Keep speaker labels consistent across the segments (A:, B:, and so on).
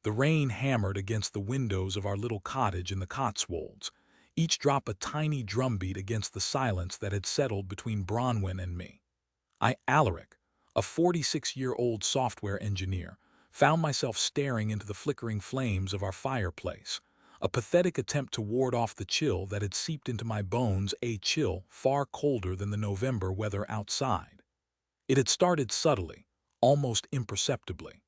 A: The rain hammered against the windows of our little cottage in the Cotswolds, each drop a tiny drumbeat against the silence that had settled between Bronwyn and me. Alaric, a 46-year-old software engineer, found myself staring into the flickering flames of our fireplace, a pathetic attempt to ward off the chill that had seeped into my bones, a chill far colder than the November weather outside. It had started subtly, almost imperceptibly.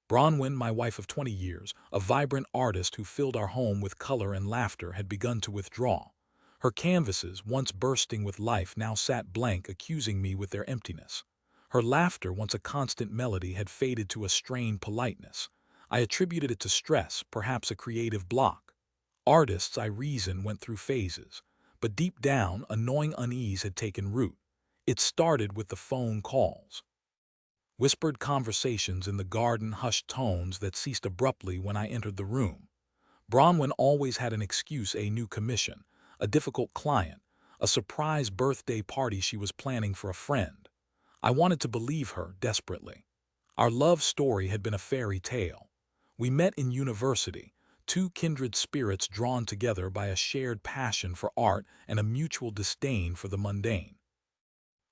A: Bronwyn, my wife of 20 years, a vibrant artist who filled our home with color and laughter, had begun to withdraw. Her canvases, once bursting with life, now sat blank, accusing me with their emptiness. Her laughter, once a constant melody, had faded to a strained politeness. I attributed it to stress, perhaps a creative block. Artists, I reasoned, went through phases. But deep down, a gnawing unease had taken root. It started with the phone calls. Whispered conversations in the garden, hushed tones that ceased abruptly when I entered the room. Bronwyn always had an excuse: a new commission, a difficult client, a surprise birthday party she was planning for a friend. I wanted to believe her desperately. Our love story had been a fairy tale. We met in university, two kindred spirits drawn together by a shared passion for art and a mutual disdain for the mundane.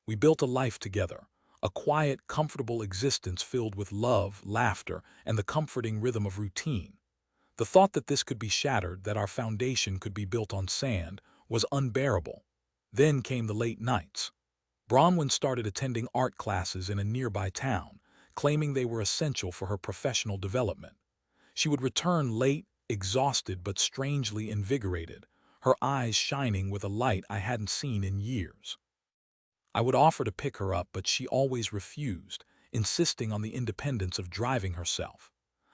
A: We built a life together, a quiet, comfortable existence filled with love, laughter, and the comforting rhythm of routine. The thought that this could be shattered, that our foundation could be built on sand, was unbearable. Then came the late nights. Bronwyn started attending art classes in a nearby town, claiming they were essential for her professional development. She would return late, exhausted but strangely invigorated, her eyes shining with a light I hadn't seen in years. I would offer to pick her up, but she always refused, insisting on the independence of driving herself.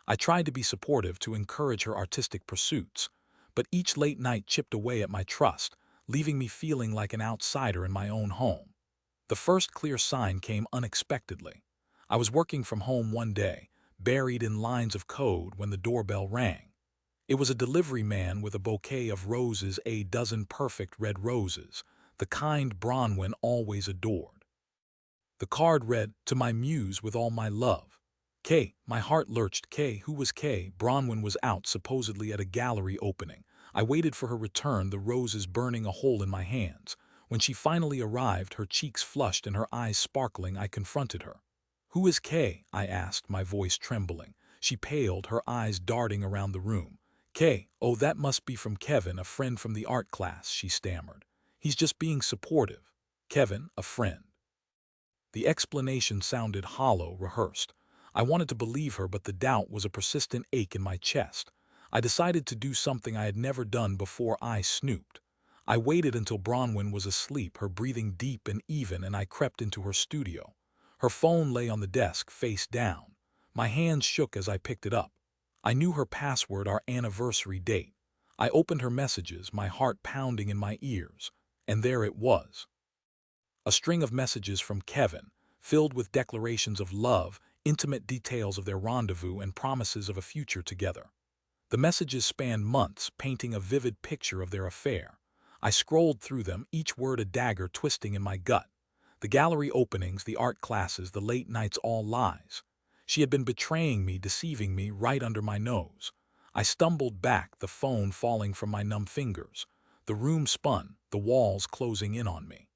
A: I tried to be supportive, to encourage her artistic pursuits, but each late night chipped away at my trust, leaving me feeling like an outsider in my own home. The first clear sign came unexpectedly. I was working from home one day, buried in lines of code, when the doorbell rang. It was a delivery man with a bouquet of roses, a dozen perfect red roses, the kind Bronwyn always adored. The card read, "To my muse with all my love." Kay, my heart lurched. Kay, who was Kay? Bronwyn was out, supposedly at a gallery opening. I waited for her return, the roses burning a hole in my hands. When she finally arrived, her cheeks flushed and her eyes sparkling, I confronted her. "Who is Kay?" I asked, my voice trembling. She paled, her eyes darting around the room. "Kay? Oh, that must be from Kevin, a friend from the art class," she stammered. "He's just being supportive." Kevin, a friend. The explanation sounded hollow, rehearsed. I wanted to believe her, but the doubt was a persistent ache in my chest. I decided to do something I had never done before. I snooped. I waited until Bronwyn was asleep, her breathing deep and even, and I crept into her studio. Her phone lay on the desk, face down. My hands shook as I picked it up. I knew her password, our anniversary date. I opened her messages, my heart pounding in my ears. And there it was. A string of messages from Kevin, filled with declarations of love, intimate details of their rendezvous, and promises of a future together. The messages spanned months, painting a vivid picture of their affair. I scrolled through them, each word a dagger twisting in my gut. The gallery openings, the art classes, the late nights, all lies. She had been betraying me, deceiving me, right under my nose. I stumbled back, the phone falling from my numb fingers. The room spun, the walls closing in on me.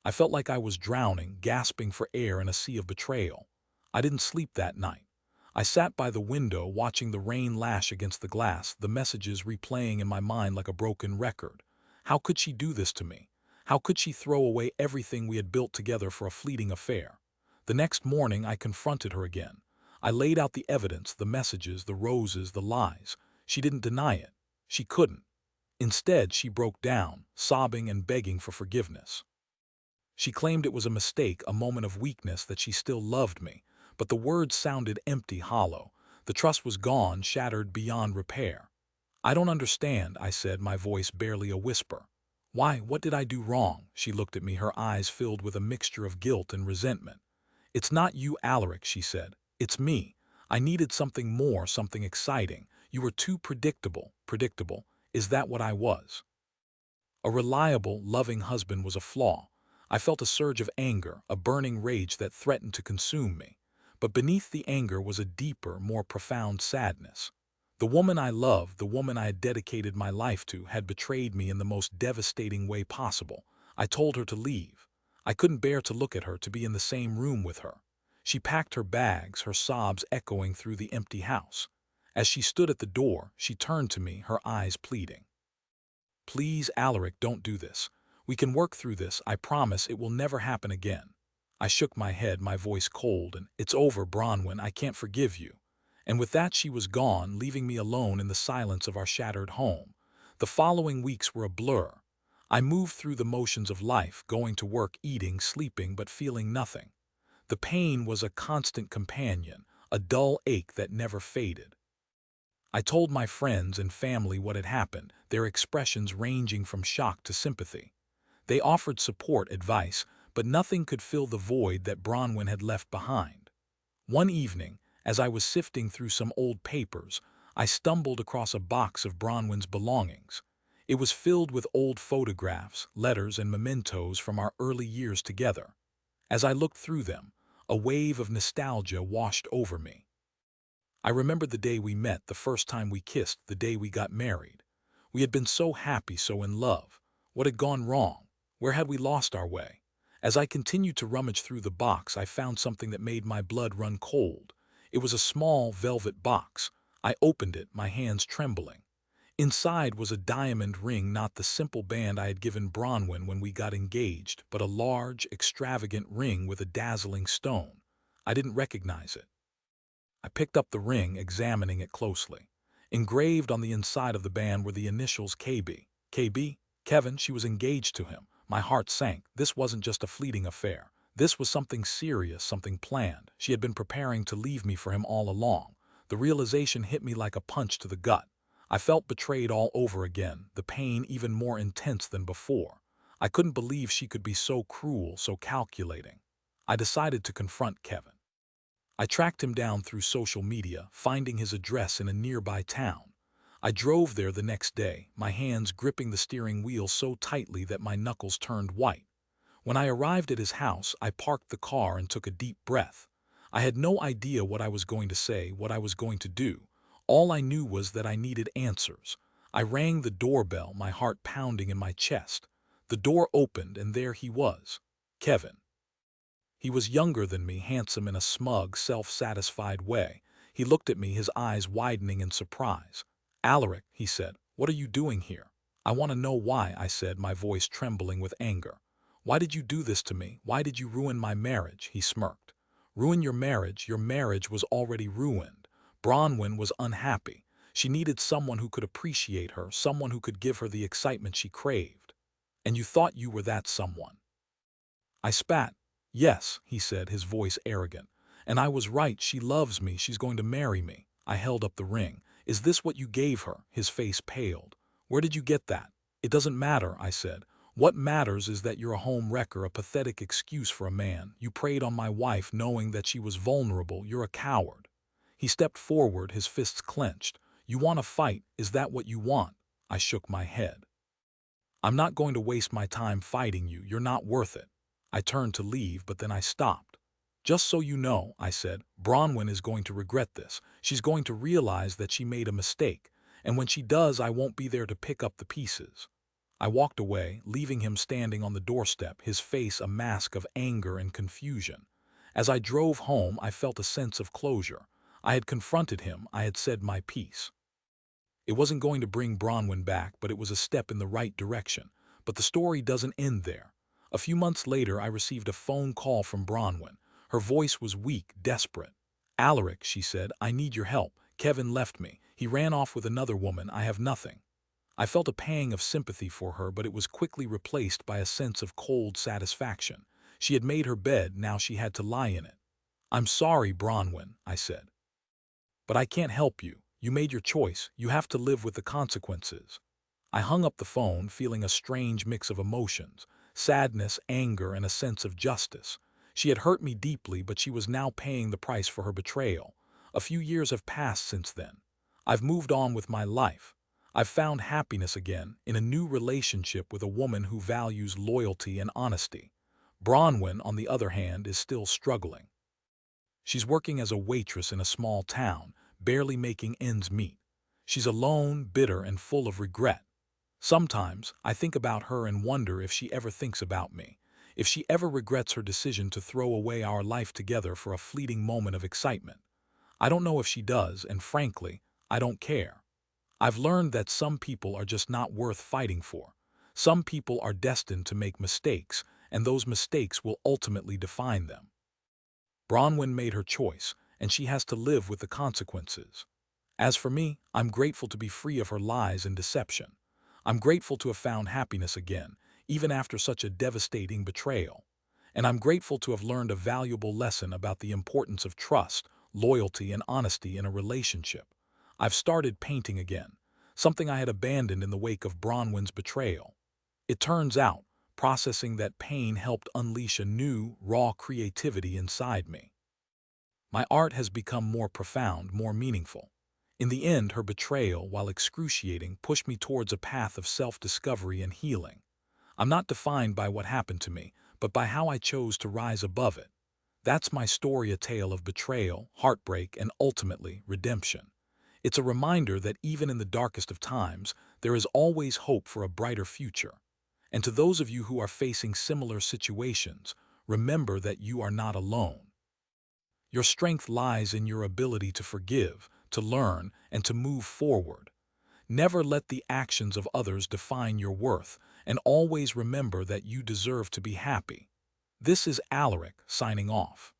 A: I felt like I was drowning, gasping for air in a sea of betrayal. I didn't sleep that night. I sat by the window, watching the rain lash against the glass, the messages replaying in my mind like a broken record. How could she do this to me? How could she throw away everything we had built together for a fleeting affair? The next morning, I confronted her again. I laid out the evidence, the messages, the roses, the lies. She didn't deny it. She couldn't. Instead, she broke down, sobbing and begging for forgiveness. She claimed it was a mistake, a moment of weakness, that she still loved me, but the words sounded empty, hollow. The trust was gone, shattered beyond repair. "I don't understand," I said, my voice barely a whisper. "Why, what did I do wrong?" She looked at me, her eyes filled with a mixture of guilt and resentment. "It's not you, Alaric," she said. "It's me. I needed something more, something exciting. You were too predictable." Predictable? Is that what I was? A reliable, loving husband was a flaw. I felt a surge of anger, a burning rage that threatened to consume me. But beneath the anger was a deeper, more profound sadness. The woman I loved, the woman I had dedicated my life to, had betrayed me in the most devastating way possible. I told her to leave. I couldn't bear to look at her, to be in the same room with her. She packed her bags, her sobs echoing through the empty house. As she stood at the door, she turned to me, her eyes pleading. "Please, Alaric, don't do this. We can work through this. I promise it will never happen again." I shook my head, my voice cold, and, "It's over, Bronwyn, I can't forgive you." And with that she was gone, leaving me alone in the silence of our shattered home. The following weeks were a blur. I moved through the motions of life, going to work, eating, sleeping, but feeling nothing. The pain was a constant companion, a dull ache that never faded. I told my friends and family what had happened, their expressions ranging from shock to sympathy. They offered support, advice, but nothing could fill the void that Bronwyn had left behind. One evening, as I was sifting through some old papers, I stumbled across a box of Bronwyn's belongings. It was filled with old photographs, letters, and mementos from our early years together. As I looked through them, a wave of nostalgia washed over me. I remembered the day we met, the first time we kissed, the day we got married. We had been so happy, so in love. What had gone wrong? Where had we lost our way? As I continued to rummage through the box, I found something that made my blood run cold. It was a small velvet box. I opened it, my hands trembling. Inside was a diamond ring, not the simple band I had given Bronwyn when we got engaged, but a large, extravagant ring with a dazzling stone. I didn't recognize it. I picked up the ring, examining it closely. Engraved on the inside of the band were the initials KB. KB? Kevin, she was engaged to him. My heart sank. This wasn't just a fleeting affair. This was something serious, something planned. She had been preparing to leave me for him all along. The realization hit me like a punch to the gut. I felt betrayed all over again, the pain even more intense than before. I couldn't believe she could be so cruel, so calculating. I decided to confront Kevin. I tracked him down through social media, finding his address in a nearby town. I drove there the next day, my hands gripping the steering wheel so tightly that my knuckles turned white. When I arrived at his house, I parked the car and took a deep breath. I had no idea what I was going to say, what I was going to do. All I knew was that I needed answers. I rang the doorbell, my heart pounding in my chest. The door opened, and there he was, Kevin. He was younger than me, handsome in a smug, self-satisfied way. He looked at me, his eyes widening in surprise. "Alaric," he said, "what are you doing here?" "I want to know why," I said, my voice trembling with anger. "Why did you do this to me? Why did you ruin my marriage?" He smirked. "Ruin your marriage? Your marriage was already ruined." Bronwyn was unhappy. She needed someone who could appreciate her, someone who could give her the excitement she craved. "And you thought you were that someone?" I spat. "Yes," he said, his voice arrogant. "And I was right. She loves me. She's going to marry me." I held up the ring. "Is this what you gave her?" His face paled. "Where did you get that?" "It doesn't matter," I said. "What matters is that you're a home wrecker, a pathetic excuse for a man. You preyed on my wife knowing that she was vulnerable. You're a coward." He stepped forward, his fists clenched. "You want to fight? Is that what you want?" I shook my head. "I'm not going to waste my time fighting you. You're not worth it." I turned to leave, but then I stopped. "Just so you know," I said, "Bronwyn is going to regret this. She's going to realize that she made a mistake, and when she does, I won't be there to pick up the pieces." I walked away, leaving him standing on the doorstep, his face a mask of anger and confusion. As I drove home, I felt a sense of closure. I had confronted him, I had said my piece. It wasn't going to bring Bronwyn back, but it was a step in the right direction. But the story doesn't end there. A few months later, I received a phone call from Bronwyn. Her voice was weak, desperate. "Alaric," she said, "I need your help. Kevin left me. He ran off with another woman. I have nothing." I felt a pang of sympathy for her, but it was quickly replaced by a sense of cold satisfaction. She had made her bed, now she had to lie in it. "I'm sorry, Bronwyn," I said. "But I can't help you. You made your choice. You have to live with the consequences." I hung up the phone, feeling a strange mix of emotions, sadness, anger, and a sense of justice. She had hurt me deeply, but she was now paying the price for her betrayal. A few years have passed since then. I've moved on with my life. I've found happiness again, in a new relationship with a woman who values loyalty and honesty. Bronwyn, on the other hand, is still struggling. She's working as a waitress in a small town, barely making ends meet. She's alone, bitter, and full of regret. Sometimes I think about her and wonder if she ever thinks about me, if she ever regrets her decision to throw away our life together for a fleeting moment of excitement. I don't know if she does, and frankly, I don't care. I've learned that some people are just not worth fighting for. Some people are destined to make mistakes, and those mistakes will ultimately define them. Bronwyn made her choice, and she has to live with the consequences. As for me, I'm grateful to be free of her lies and deception. I'm grateful to have found happiness again, even after such a devastating betrayal. And I'm grateful to have learned a valuable lesson about the importance of trust, loyalty, and honesty in a relationship. I've started painting again, something I had abandoned in the wake of Bronwyn's betrayal. It turns out, processing that pain helped unleash a new, raw creativity inside me. My art has become more profound, more meaningful. In the end, her betrayal, while excruciating, pushed me towards a path of self-discovery and healing. I'm not defined by what happened to me, but by how I chose to rise above it. That's my story, a tale of betrayal, heartbreak, and ultimately, redemption. It's a reminder that even in the darkest of times, there is always hope for a brighter future. And to those of you who are facing similar situations, remember that you are not alone. Your strength lies in your ability to forgive, to learn, and to move forward. Never let the actions of others define your worth, and always remember that you deserve to be happy. This is Alaric signing off.